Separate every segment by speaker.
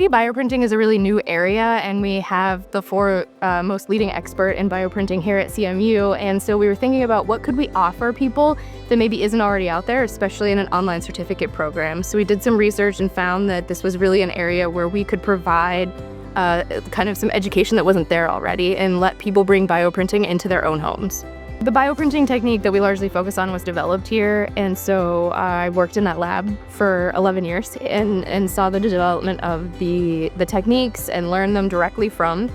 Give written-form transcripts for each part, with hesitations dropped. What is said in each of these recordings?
Speaker 1: bioprinting is a really new area, and we have the four most leading expert in bioprinting here at CMU. And so we were thinking about what could we offer people that maybe isn't already out there, especially in an online certificate program. So we did some research and found that this was really an area where we could provide kind of some education that wasn't there already and let people bring bioprinting into their own homes. The bioprinting technique that we largely focus on was developed here, and so I worked in that lab for 11 years and saw the development of the techniques and learned them directly from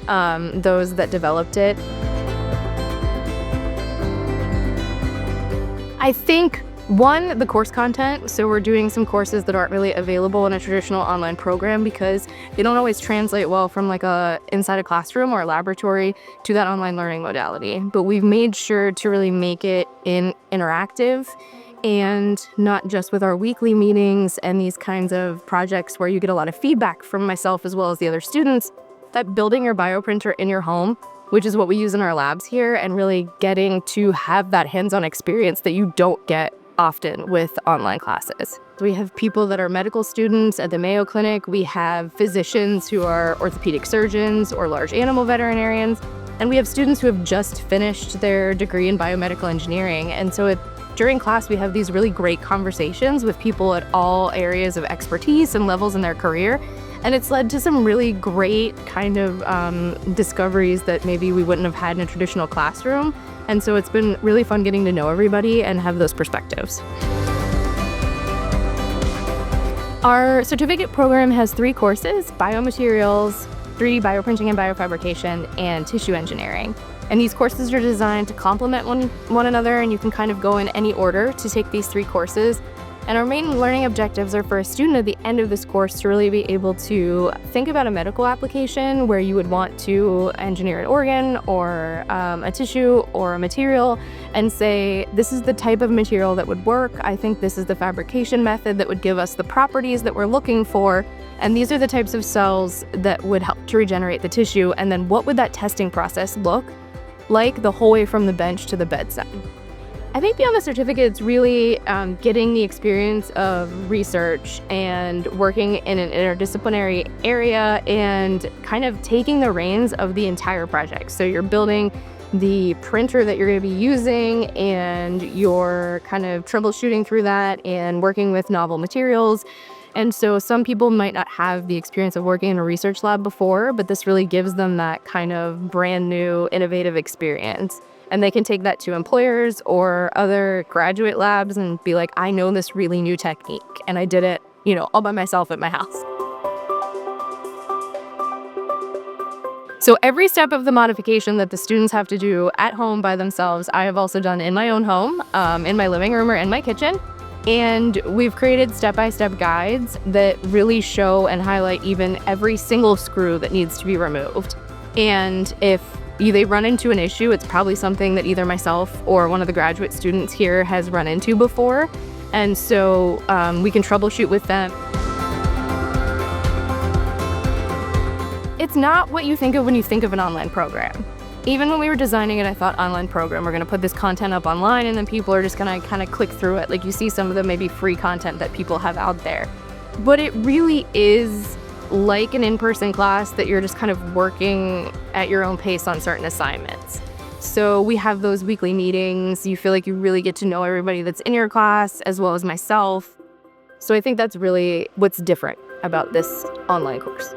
Speaker 1: those that developed it. I think, one, the course content. So we're doing some courses that aren't really available in a traditional online program because they don't always translate well from like inside a classroom or a laboratory to that online learning modality. But we've made sure to really make it interactive, and not just with our weekly meetings and these kinds of projects where you get a lot of feedback from myself as well as the other students, that building your bioprinter in your home, which is what we use in our labs here, and really getting to have that hands-on experience that you don't get often with online classes. We have people that are medical students at the Mayo Clinic. We have physicians who are orthopedic surgeons or large animal veterinarians. And we have students who have just finished their degree in biomedical engineering. And so during class, we have these really great conversations with people at all areas of expertise and levels in their career. And it's led to some really great kind of discoveries that maybe we wouldn't have had in a traditional classroom. And so it's been really fun getting to know everybody and have those perspectives. Our certificate program has 3 courses: biomaterials, 3D bioprinting and biofabrication, and tissue engineering. And these courses are designed to complement one another, and you can kind of go in any order to take these 3 courses. And our main learning objectives are for a student at the end of this course to really be able to think about a medical application where you would want to engineer an organ or a tissue or a material and say, this is the type of material that would work. I think this is the fabrication method that would give us the properties that we're looking for. And these are the types of cells that would help to regenerate the tissue. And then what would that testing process look like the whole way from the bench to the bedside? I think beyond the certificate, it's really getting the experience of research and working in an interdisciplinary area and kind of taking the reins of the entire project. So you're building the printer that you're going to be using, and you're kind of troubleshooting through that and working with novel materials. And so some people might not have the experience of working in a research lab before, but this really gives them that kind of brand new, innovative experience. And they can take that to employers or other graduate labs and be like, I know this really new technique, and I did it, all by myself at my house. So every step of the modification that the students have to do at home by themselves, I have also done in my own home, in my living room or in my kitchen. And we've created step-by-step guides that really show and highlight even every single screw that needs to be removed. And if they run into an issue, it's probably something that either myself or one of the graduate students here has run into before. And so we can troubleshoot with them. It's not what you think of when you think of an online program. Even when we were designing it, I thought online program, we're gonna put this content up online and then people are just gonna kind of click through it. Like you see some of the maybe free content that people have out there. But it really is like an in-person class that you're just kind of working at your own pace on certain assignments. So we have those weekly meetings. You feel like you really get to know everybody that's in your class as well as myself. So I think that's really what's different about this online course.